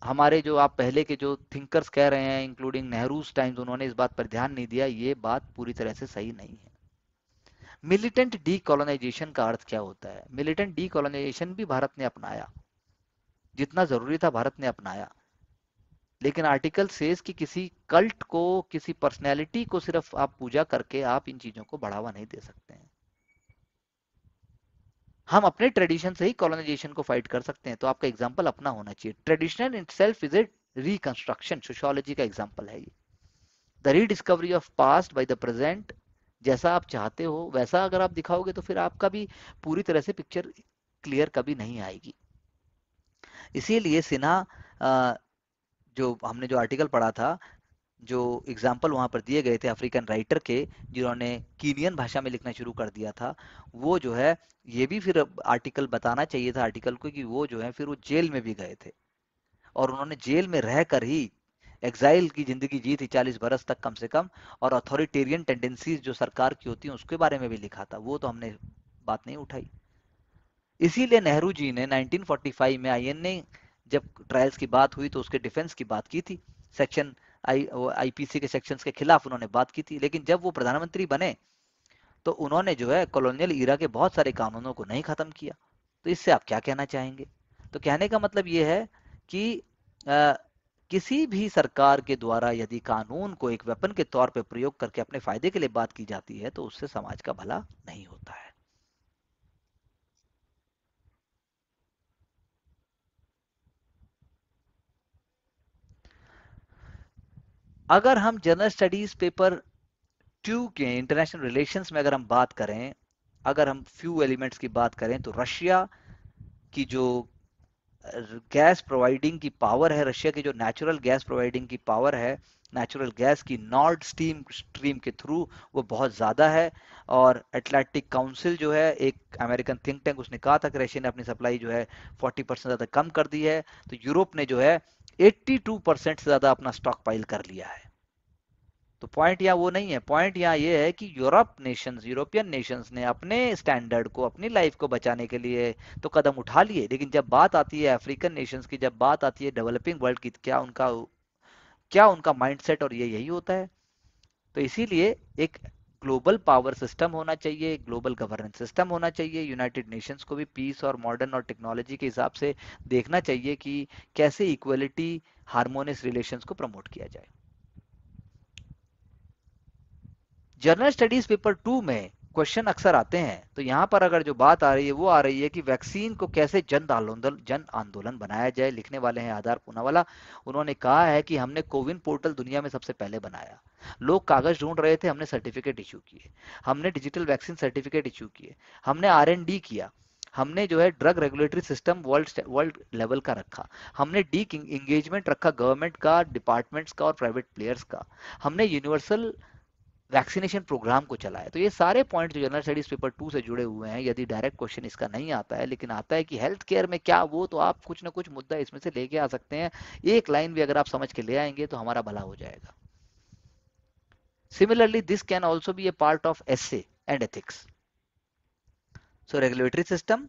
[SPEAKER 1] हमारे जो आप पहले के जो थिंकर्स कह रहे हैं इंक्लूडिंग नेहरू टाइम्स, उन्होंने इस बात पर ध्यान नहीं दिया, ये बात पूरी तरह से सही नहीं है। मिलिटेंट डीकोलोनाइजेशन का अर्थ क्या होता है? मिलिटेंट डीकोलोनाइजेशन भी भारत ने अपनाया, जितना जरूरी था भारत ने अपनाया। लेकिन आर्टिकल सेज कि किसी कल्ट को, किसी पर्सनैलिटी को सिर्फ आप पूजा करके आप इन चीजों को बढ़ावा नहीं दे सकते हैं। हम अपने ट्रेडिशन से ही कॉलोनाइजेशन को फाइट कर सकते हैं। तो आपका एग्जाम्पल अपना होना चाहिए। Traditional in self is a reconstruction, sociology का एग्जाम्पल है ये। The rediscovery of passed by the present. जैसा आप चाहते हो वैसा अगर आप दिखाओगे तो फिर आपका भी पूरी तरह से पिक्चर क्लियर कभी नहीं आएगी। इसीलिए सिन्हा, जो हमने जो आर्टिकल पढ़ा था, जो एग्जाम्पल वहां पर दिए गए थे अफ्रीकन राइटर के, जिन्होंने कीनियन भाषा में लिखना शुरू कर दिया था, वो जो है, ये भी फिर आर्टिकल बताना चाहिए था आर्टिकल को कि वो जो है फिर वो जेल में भी गए थे और उन्होंने जेल में रहकर ही एग्जाइल की जिंदगी जी थी 40 बरस तक कम से कम। और अथॉरिटेरियन टेंडेंसीज जो सरकार की होती हैं उसके बारे में भी लिखा था, वो तो हमने बात नहीं उठाई। इसीलिए नेहरू जी ने 1945 में आईएनए जब ट्रायल्स की बात हुई तो उसके डिफेंस की बात की थी। सेक्शन आईपीसी के सेक्शंस के खिलाफ उन्होंने बात की थी। लेकिन जब वो प्रधानमंत्री बने तो उन्होंने जो है कॉलोनियल ईरा के बहुत सारे कानूनों को नहीं खत्म किया। तो इससे आप क्या कहना चाहेंगे? तो कहने का मतलब ये है कि अ, किसी भी सरकार के द्वारा यदि कानून को एक वेपन के तौर पर प्रयोग करके अपने फायदे के लिए बात की जाती है तो उससे समाज का भला नहीं होता है। अगर हम जनरल स्टडीज पेपर ट्यू के इंटरनेशनल रिलेशंस में अगर हम बात करें, अगर हम फ्यू एलिमेंट्स की बात करें तो रशिया की जो गैस प्रोवाइडिंग की पावर है, रशिया की जो नेचुरल गैस प्रोवाइडिंग की पावर है, नेचुरल गैस की नॉर्ड स्ट्रीम स्ट्रीम के थ्रू, वो बहुत ज़्यादा है। और एटलांटिक काउंसिल जो है, एक अमेरिकन थिंक टैंक, उसने कहा था कि रशिया ने अपनी सप्लाई जो है 40% ज़्यादा कम कर दी है। तो यूरोप ने जो है 82% से ज़्यादा अपना स्टॉक पाइल कर लिया है। तो पॉइंट यहाँ वो नहीं है, पॉइंट यहाँ ये है कि यूरोपियन नेशंस ने अपने स्टैंडर्ड को, अपनी लाइफ को बचाने के लिए तो कदम उठा लिए, लेकिन जब बात आती है अफ्रीकन नेशंस की, जब बात आती है डेवलपिंग वर्ल्ड की, क्या उनका माइंडसेट, और ये यही होता है। तो इसीलिए एक ग्लोबल पावर सिस्टम होना चाहिए, ग्लोबल गवर्नेंस सिस्टम होना चाहिए। यूनाइटेड नेशंस को भी पीस और मॉडर्न और टेक्नोलॉजी के हिसाब से देखना चाहिए कि कैसे इक्वलिटी, हार्मोनियस रिलेशंस को प्रमोट किया जाए। जनरल स्टडीज पेपर 2 में क्वेश्चन अक्सर आते हैं। तो यहाँ पर अगर जो बात आ रही है वो आ रही है कि वैक्सीन को कैसे जन आंदोलन बनाया जाए। लिखने वाले हैं आधार पूनावाला। उन्होंने कहा है कि हमने कोविन पोर्टल दुनिया में सबसे पहले बनाया। लोग कागज ढूंढ रहे थे, हमने सर्टिफिकेट इशू किए। हमने डिजिटल वैक्सीन सर्टिफिकेट इशू किए। हमने R&D किया। हमने जो है drug regulatory system world world level का रखा। हमने डी इंगेजमेंट रखा गवर्नमेंट का, डिपार्टमेंट्स का और प्राइवेट प्लेयर्स का। हमने यूनिवर्सल वैक्सीनेशन प्रोग्राम को चलाया। तो ये सारे पॉइंट जो जनरल स्टडीज पेपर 2 से जुड़े हुए हैं, यदि डायरेक्ट क्वेश्चन इसका नहीं आता है लेकिन आता है कि हेल्थ केयर में क्या, वो तो आप कुछ ना कुछ मुद्दा इसमें से लेके आ सकते हैं। एक लाइन भी अगर आप समझ के ले आएंगे तो हमारा भला हो जाएगा। Similarly this can also be A part of essay and ethics. So regulatory system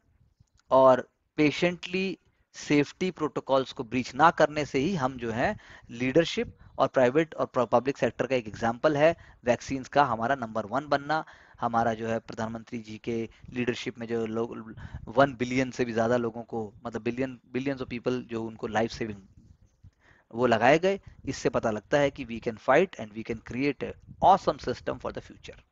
[SPEAKER 1] और पेशेंटली सेफ्टी प्रोटोकॉल्स को ब्रीच ना करने से ही हम जो है लीडरशिप, और प्राइवेट और पब्लिक सेक्टर का एक एग्जाम्पल है वैक्सीन्स का हमारा नंबर 1 बनना। हमारा जो है प्रधानमंत्री जी के लीडरशिप में जो लोग 1 बिलियन से भी ज्यादा लोगों को, मतलब बिलियंस ऑफ पीपल जो उनको लाइफ सेविंग वो लगाए गए, इससे पता लगता है कि we can fight and we can create a awesome system for the future.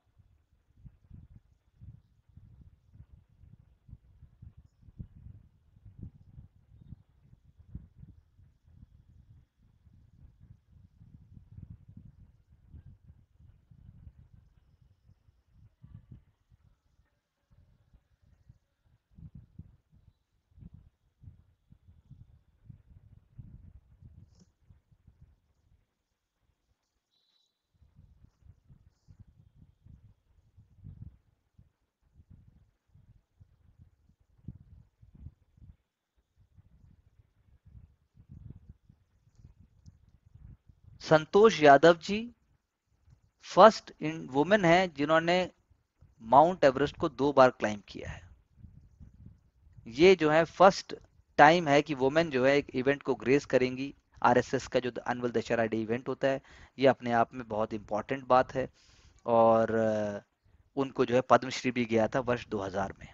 [SPEAKER 1] Santosh Yadav ji first in women है जिन्होंने माउंट एवरेस्ट को 2 बार क्लाइम किया है। ये जो है फर्स्ट टाइम है कि वुमेन जो है एक इवेंट को ग्रेस करेंगी। आरएसएस का जो एनुअल दशहरा डे इवेंट होता है, ये अपने आप में बहुत इंपॉर्टेंट बात है। और उनको जो है पद्मश्री भी गया था वर्ष 2000 में।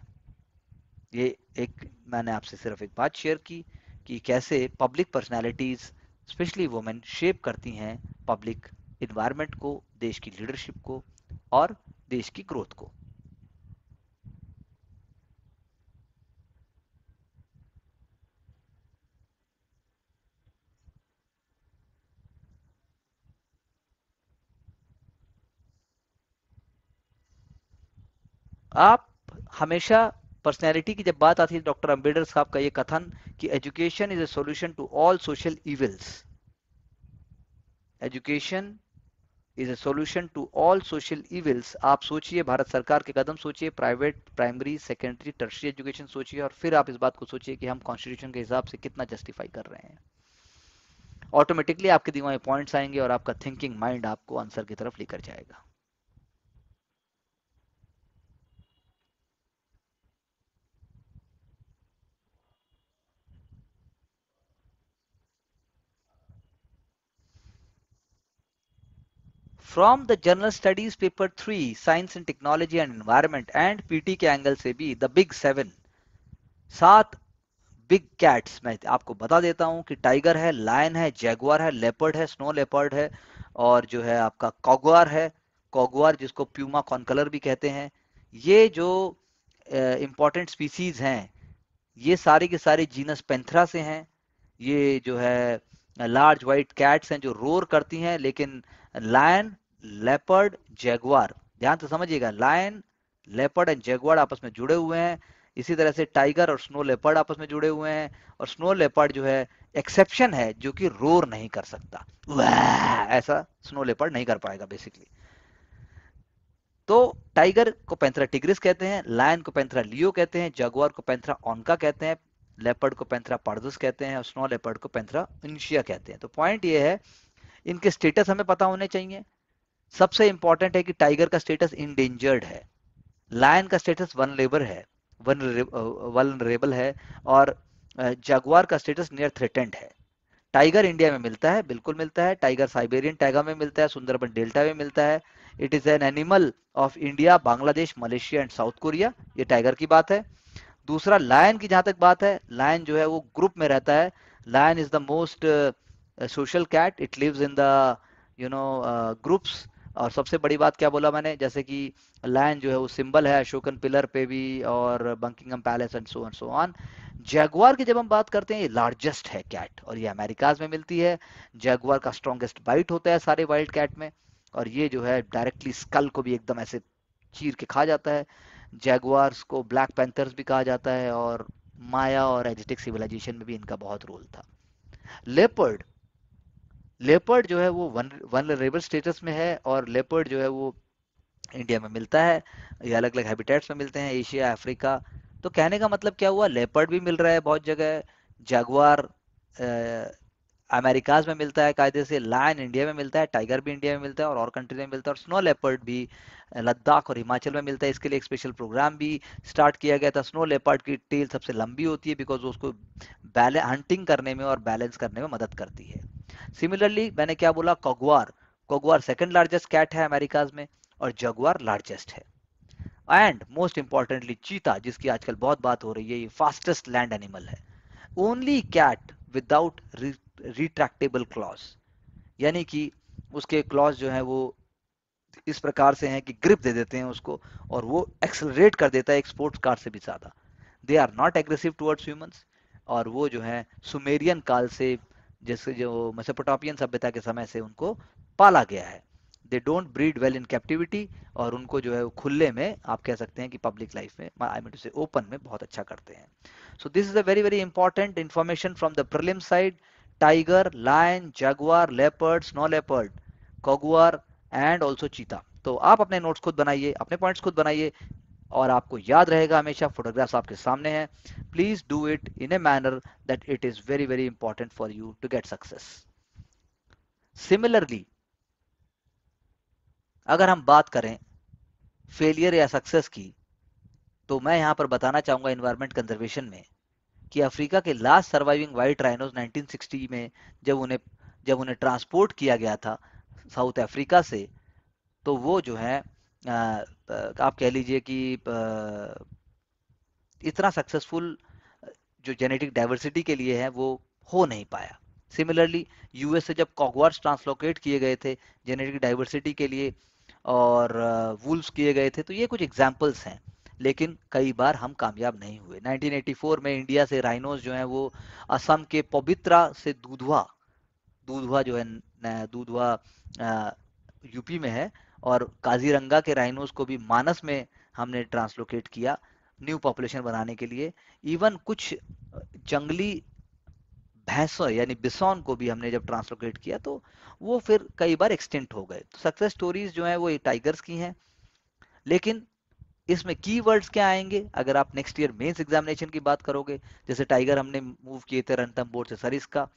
[SPEAKER 1] ये एक मैंने आपसे सिर्फ एक बात शेयर की कि कैसे public personalities specially women shape करती हैं पब्लिक इन्वायरमेंट को, देश की लीडरशिप को और देश की ग्रोथ को। आप हमेशा पर्सनैलिटी की जब बात आती है, डॉक्टर अंबेडकर साहब का ये कथन कि education is a solution to all social evils, education is a solution to all social evils. आप सोचिए, भारत सरकार के कदम सोचिए, private, primary, secondary, tertiary education सोचिए, और फिर आप इस बात को सोचिए कि हम कॉन्स्टिट्यूशन के हिसाब से कितना जस्टिफाई कर रहे हैं। ऑटोमेटिकली आपके दिमाग में पॉइंट्स आएंगे और आपका थिंकिंग माइंड आपको आंसर की तरफ लेकर जाएगा। From the general studies paper 3 science and technology and environment and PT के एंगल से भी द बिग 7, 7 बिग कैट्स मैं आपको बता देता हूं कि टाइगर है, लायन है, जैगुआर है, लेपर्ड है, स्नो लेपर्ड है, और जो है आपका कॉगुआर है, कॉगुआर जिसको प्यूमा कॉनकलर भी कहते हैं। ये जो इंपॉर्टेंट स्पीसीज हैं, ये सारी के सारी जीनस पेंथरा से हैं। ये जो है लार्ज वाइट कैट्स हैं जो रोर करती हैं, लेकिन लायन, लेपर्ड, जैगुआर, ध्यान से समझिएगा, लायन, लेपर्ड एंड जैगुआर आपस में जुड़े हुए हैं। इसी तरह से टाइगर और स्नो लेपर्ड आपस में जुड़े हुए हैं, और स्नो लेपर्ड जो है एक्सेप्शन है, जो कि रोर नहीं कर सकता, ऐसा स्नो लेपर्ड नहीं कर पाएगा बेसिकली। तो टाइगर को पैंथरा टिग्रिस कहते हैं, लायन को पैंथरा लियो कहते हैं, जगुआर को पैंथरा ऑनका कहते हैं, लेपर्ड को पैंथरा पार्दुस कहते हैं, और स्नो लेपर्ड को पैंथरा इनिशिया कहते हैं। तो पॉइंट ये है, इनके स्टेटस हमें पता होने चाहिए। सबसे इंपॉर्टेंट है कि टाइगर का स्टेटस इंडेंजर्ड है, लायन का स्टेटस वनरेबल है, वनरेबल है, और जगुआर का स्टेटस नियर थ्रेटेंड है। टाइगर इंडिया में मिलता है, बिल्कुल मिलता है, टाइगर साइबेरियन टैगा में मिलता है, सुंदरबन डेल्टा में मिलता है। It is an animal of India, Bangladesh, Malaysia and south Korea. ये टाइगर की बात है। दूसरा, लायन की जहां तक बात है, लायन जो है वो ग्रुप में रहता है। Lion is the most social cat, it lives in the you know groups. और सबसे बड़ी बात क्या बोला मैंने, जैसे कि लायन जो है वो सिंबल है अशोकन पिलर पे भी, और Buckingham palace and so on. Jaguar की जब हम बात करते हैं, ये लार्जेस्ट है कैट, और ये अमेरिकाज में मिलती है। जैगुआर का स्ट्रॉन्गेस्ट बाइट होता है सारे वाइल्ड कैट में, और ये जो है डायरेक्टली स्कल को भी एकदम ऐसे चीर के खा जाता है। जैगुआर्स को ब्लैक पैंथर्स भी कहा जाता है, और माया और एजिटिक सिविलाइजेशन में भी इनका बहुत रोल था। लेपर्ड, लेपर्ड जो है वो वनरेबल स्टेटस में है, और लेपर्ड जो है वो इंडिया में मिलता है। ये अलग अलग हैबिटेट्स में मिलते हैं, एशिया, अफ्रीका। तो कहने का मतलब क्या हुआ, लेपर्ड भी मिल रहा है बहुत जगह, जगुआर अमेरिकाज में मिलता है कायदे से, लायन इंडिया में मिलता है, टाइगर भी इंडिया में मिलता है और कंट्री में मिलता है, और स्नो लेपर्ड भी लद्दाख और हिमाचल में मिलता है। इसके लिए एक स्पेशल प्रोग्राम भी स्टार्ट किया गया था। स्नो लेपर्ड की टेल सबसे लंबी होती है, बिकॉज उसको हंटिंग करने में और बैलेंस करने में मदद करती है। सिमिलरली मैंने क्या बोला, cougar, cougar second largest cat है अमेरिकाज में, और जगुआर लार्जेस्ट है। एंड मोस्ट इंपॉर्टेंटली चीता, जिसकी आजकल बहुत बात हो रही है, ये फास्टेस्ट लैंड एनिमल है। Only cat without retractable claws, यानी कि उसके क्लॉज जो है वो इस प्रकार से हैं कि ग्रिप दे देते हैं उसको, और वो एक्सलरेट कर देता है एक स्पोर्ट्स कार से भी ज्यादा। They are not aggressive towards humans, और वो जो है सुमेरियन काल से, जैसे जो मेसोपोटामियन सभ्यता के समय से उनको पाला गया है। They don't breed well in captivity, और उनको जो है वो खुले में, आप कह सकते हैं कि पब्लिक लाइफ में, I mean to say open में बहुत अच्छा करते हैं। So this is a very very important information from the prelim side. Tiger, lion, jaguar, leopard, snow leopard, cougar and also cheetah. तो आप अपने नोट्स खुद बनाइए, अपने पॉइंट्स खुद बनाइए, और आपको याद रहेगा हमेशा, फोटोग्राफ्स आपके सामने हैं। Please do it in a manner that it is very very important for you to get success. Similarly, अगर हम बात करें फेलियर या सक्सेस की, तो मैं यहां पर बताना चाहूंगा एनवायरमेंट कंजर्वेशन में कि अफ्रीका के लास्ट सर्वाइविंग वाइट राइनोज 1960 में जब उन्हें जब उन्हें ट्रांसपोर्ट किया गया था साउथ अफ्रीका से, तो वो जो है आप कह लीजिए कि इतना सक्सेसफुल जो जेनेटिक डाइवर्सिटी के लिए है वो हो नहीं पाया। सिमिलरली यूएस से जब कॉगवार्स ट्रांसलोकेट किए गए थे जेनेटिक डाइवर्सिटी के लिए और वुल्व्स किए गए थे, तो ये कुछ एग्जाम्पल्स हैं, लेकिन कई बार हम कामयाब नहीं हुए। 1984 में इंडिया से राइनोस जो हैं वो असम के पवित्रा से दूधवा, दूधवा जो है दूधवा यूपी में है, और काजीरंगा के राइनोस को भी मानस में हमने ट्रांसलोकेट किया न्यू पॉपुलेशन बनाने के लिए। इवन कुछ जंगली भैंसों यानी बिसौन को भी हमने जब ट्रांसलोकेट किया तो वो फिर कई बार एक्सटिंक्ट हो गए। तो सक्सेस स्टोरीज जो है वो टाइगर्स की हैं, लेकिन इसमें कीवर्ड्स क्या आएंगे अगर आप नेक्स्ट ईयर मेंस एग्जामिनेशन की बात करोगे। जैसे टाइगर हमने मूव किए थे रणथंभौर से सरिस्का,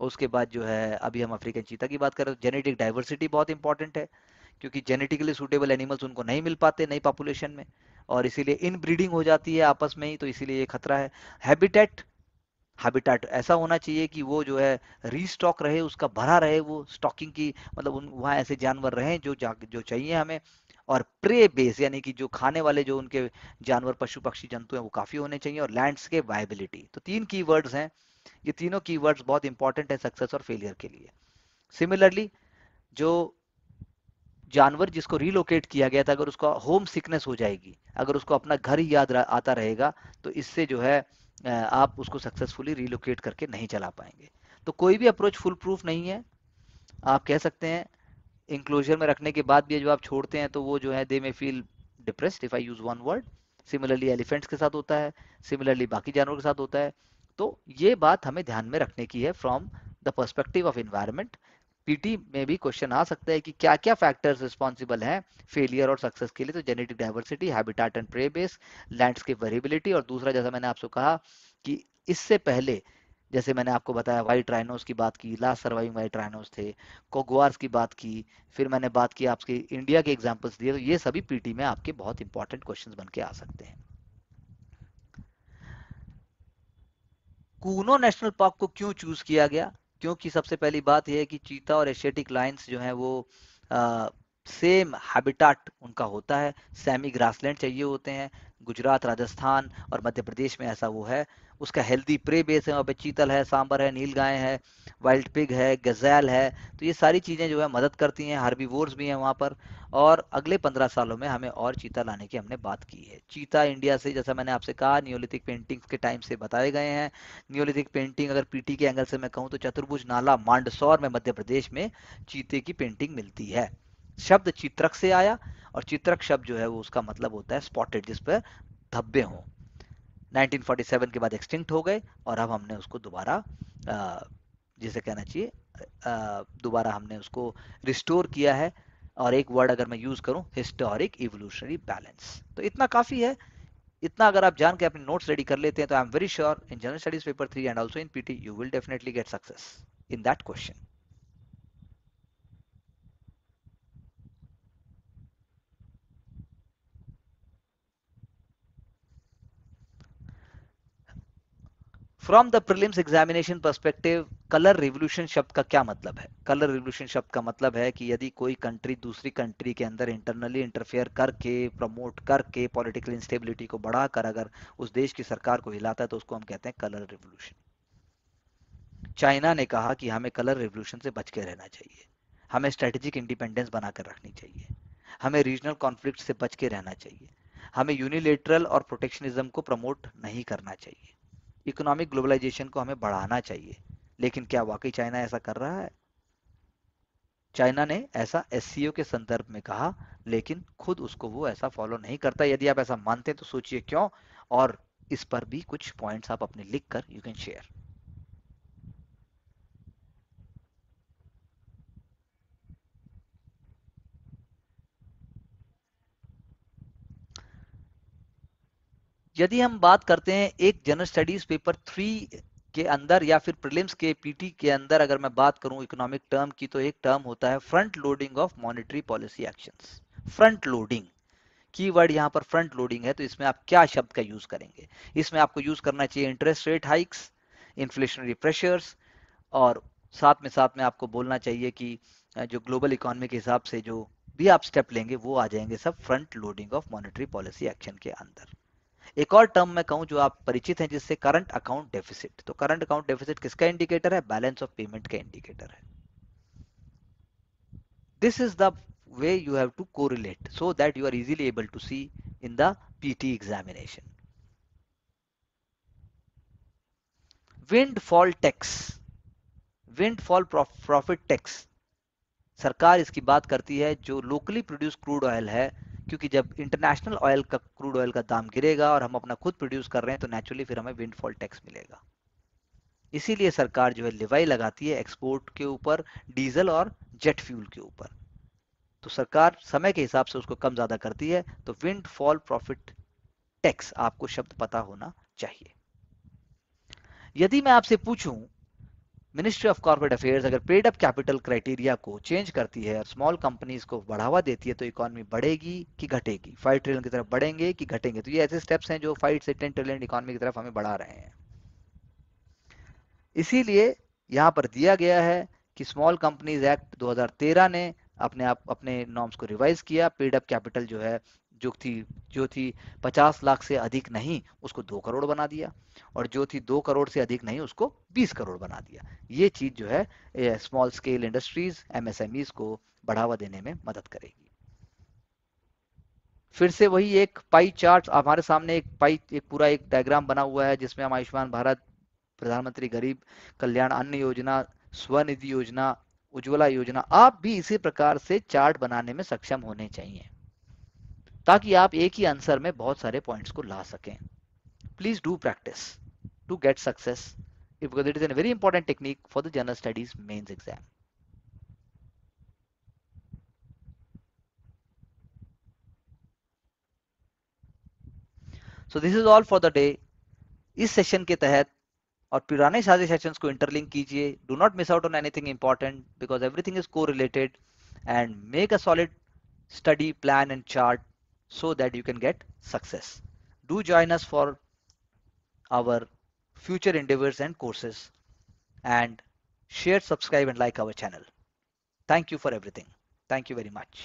[SPEAKER 1] उसके बाद जो है अभी हम अफ्रीकन चीता की बात कर रहे हैं। जेनेटिक डाइवर्सिटी बहुत इंपॉर्टेंट है, क्योंकि जेनेटिकली सूटेबल एनिमल्स उनको नहीं मिल पाते नई पॉपुलेशन में, और इसीलिए इन ब्रीडिंग हो जाती है आपस में ही, तो इसीलिए ये खतरा है। हैबिटेट, हैबिटेट ऐसा होना चाहिए कि वो जो है रीस्टॉक रहे, उसका भरा रहे, वो स्टॉकिंग की मतलब वहाँ ऐसे जानवर रहें जो चाहिए हमें। और प्रे बेस यानी कि जो खाने वाले जो उनके जानवर पशु पक्षी जंतु हैं वो काफी होने चाहिए। और लैंडस्केप वायबिलिटी, तो 3 कीवर्ड्स हैं। ये तीनों कीवर्ड्स बहुत इंपॉर्टेंट है सक्सेस और फेलियर के लिए। सिमिलरली जो जानवर जिसको रिलोकेट किया गया था अगर उसका होम सिकनेस हो जाएगी, अगर उसको अपना घर ही याद आता रहेगा, तो इससे जो है आप उसको सक्सेसफुली रिलोकेट करके नहीं चला पाएंगे। तो कोई भी अप्रोच फुल प्रूफ नहीं है। आप कह सकते हैं इंक्लोजर में रखने के बाद भी जब आप छोड़ते हैं तो वो जो है दे में feel depressed, if I use one word. Similarly elephants के साथ होता है, सिमिलरली बाकी जानवरों के साथ होता है। तो ये बात हमें ध्यान में रखने की है from the perspective of environment. PT में भी क्वेश्चन आ सकता है कि क्या क्या फैक्टर्स रिस्पॉन्सिबल हैं फेलियर और सक्सेस के लिए। तो genetic diversity, habitat and prey base, landscape variability, और दूसरा जैसा मैंने आपसे कहा कि इससे पहले जैसे मैंने आपको बताया व्हाइट राइनोस की बात की, लास्ट सर्वाइविंग व्हाइट राइनोस थे, कोगवार्स की बात की, फिर मैंने बात की आपके इंडिया के एग्जांपल्स दिए, तो ये सभी पीटी में आपके बहुत इंपॉर्टेंट क्वेश्चंस बन के आ सकते हैं। कूनो नेशनल पार्क को क्यों चूज किया गया? क्योंकि सबसे पहली बात यह है कि चीता और एशियाटिक लायंस जो है वो सेम हैबिटाट उनका होता है, सेमी ग्रासलैंड चाहिए होते हैं। गुजरात, राजस्थान और मध्य प्रदेश में ऐसा वो है। उसका हेल्दी प्रे बेस है, वहाँ पे चीतल है, सांबर है, नीलगाय है, वाइल्ड पिग है, गजैल है। तो ये सारी चीज़ें जो है मदद करती हैं, हार्बीवोर्स भी हैं वहाँ पर। और अगले 15 सालों में हमें और चीता लाने की हमने बात की है। चीता इंडिया से जैसा मैंने आपसे कहा नियोलिथिक पेंटिंग्स के टाइम से बताए गए हैं। नियोलिथिक पेंटिंग अगर पीटी के एंगल से मैं कहूँ तो चतुर्भुज नाला मांडसौर में मध्य प्रदेश में चीते की पेंटिंग मिलती है। शब्द चित्रक से आया, और चित्रक शब्द जो है वो उसका मतलब होता है स्पॉटेड, जिस पर धब्बे हों। 1947 के बाद एक्सटिंक्ट हो गए, और अब हमने उसको दोबारा जिसे कहना चाहिए दोबारा हमने उसको रिस्टोर किया है। और एक वर्ड अगर मैं यूज करूं, हिस्टोरिक इवोल्यूशनरी बैलेंस, तो इतना काफी है। इतना अगर आप जान के अपने नोट्स रेडी कर लेते हैं तो I am very sure in general studies paper 3 and also in PT you will definitely get success in that question. From the prelims examination perspective, colour revolution शब्द का क्या मतलब है? कलर रिवोल्यूशन शब्द का मतलब है कि यदि कोई कंट्री दूसरी कंट्री के अंदर इंटरनली इंटरफेयर करके, प्रमोट करके, पॉलिटिकल इंस्टेबिलिटी को बढ़ाकर अगर उस देश की सरकार को हिलाता है तो उसको हम कहते हैं कलर रिवोल्यूशन। चाइना ने कहा कि हमें कलर रिवोल्यूशन से बच के रहना चाहिए, हमें स्ट्रेटेजिक इंडिपेंडेंस बनाकर रखनी चाहिए, हमें रीजनल कॉन्फ्लिक्ट से बच के रहना चाहिए, हमें यूनिलेटरल और प्रोटेक्शनिज्म को प्रमोट नहीं करना चाहिए, इकोनॉमिक ग्लोबलाइजेशन को हमें बढ़ाना चाहिए। लेकिन क्या वाकई चाइना ऐसा कर रहा है? चाइना ने ऐसा एससीओ के संदर्भ में कहा, लेकिन खुद उसको वो ऐसा फॉलो नहीं करता। यदि आप ऐसा मानते हैं तो सोचिए क्यों, और इस पर भी कुछ पॉइंट्स आप अपने लिख कर यू कैन शेयर। यदि हम बात करते हैं एक जनरल स्टडीज पेपर 3 के अंदर या फिर प्रीलिम्स के पीटी के अंदर, अगर मैं बात करूं इकोनॉमिक टर्म की, तो एक टर्म होता है front loading of monetary policy actions. Front loading keyword यहाँ पर फ्रंट लोडिंग है, तो इसमें आप क्या शब्द का यूज करेंगे? इसमें आपको यूज करना चाहिए interest rate hikes, inflationary pressures, और साथ में आपको बोलना चाहिए कि जो ग्लोबल इकोनॉमी के हिसाब से जो भी आप स्टेप लेंगे वो आ जाएंगे सब front loading of monetary policy action के अंदर। एक और टर्म मैं कहूं जो आप परिचित हैं जिससे, करंट अकाउंट डेफिसिट। तो करंट अकाउंट डेफिसिट किसका इंडिकेटर है? बैलेंस ऑफ पेमेंट का इंडिकेटर है। This is the way you have to correlate so that you are easily able to see in the PT examination. Windfall tax, windfall profit tax, सरकार इसकी बात करती है जो लोकली प्रोड्यूस क्रूड ऑयल है, क्योंकि जब इंटरनेशनल ऑयल का, क्रूड ऑयल का दाम गिरेगा और हम अपना खुद प्रोड्यूस कर रहे हैं तो नेचुरली फिर हमें विंडफॉल टैक्स मिलेगा। इसीलिए सरकार जो है लिवाई लगाती है एक्सपोर्ट के ऊपर, डीजल और जेट फ्यूल के ऊपर। तो सरकार समय के हिसाब से उसको कम ज्यादा करती है। तो विंड फॉल प्रॉफिट टैक्स आपको शब्द पता होना चाहिए। यदि मैं आपसे पूछूं, मिनिस्ट्री ऑफ कॉर्पोरेट अफेयर्स अगर पेड अप कैपिटल क्राइटेरिया को चेंज करती है और स्मॉल कंपनीज को बढ़ावा देती है तो इकोनॉमी बढ़ेगी कि घटेगी, 5 ट्रिलियन की तरफ बढ़ेंगे कि घटेंगे? तो ये ऐसे स्टेप्स हैं जो 5 से 10 ट्रिलियन इकोनॉमी की तरफ हमें बढ़ा रहे हैं। इसीलिए यहां पर दिया गया है कि स्मॉल कंपनीज एक्ट 2013 ने अपने नॉर्म्स को रिवाइज किया। पेड अप कैपिटल जो है, जो थी 50 लाख से अधिक नहीं, उसको 2 करोड़ बना दिया, और जो थी 2 करोड़ से अधिक नहीं उसको 20 करोड़ बना दिया। ये चीज जो है स्मॉल स्केल इंडस्ट्रीज, एमएसएमईज को बढ़ावा देने में मदद करेगी। फिर से वही एक पाई चार्ट हमारे सामने, एक पूरा एक डायग्राम बना हुआ है जिसमें हम आयुष्मान भारत, प्रधानमंत्री गरीब कल्याण अन्न योजना, स्वनिधि योजना, उज्ज्वला योजना, आप भी इसी प्रकार से चार्ट बनाने में सक्षम होने चाहिए ताकि आप एक ही आंसर में बहुत सारे पॉइंट्स को ला सकें। Please do practice to get success, because it is a very important technique for the general studies mains exam. So this is all for the day. इस सेशन के तहत और पुराने सारे सेशंस को इंटरलिंक कीजिए। Do not miss out on anything important because everything is correlated, and make a solid study plan and chart so that you can get success. Do join us for our future endeavors and courses, and share, subscribe and like our channel. Thank you for everything. Thank you very much.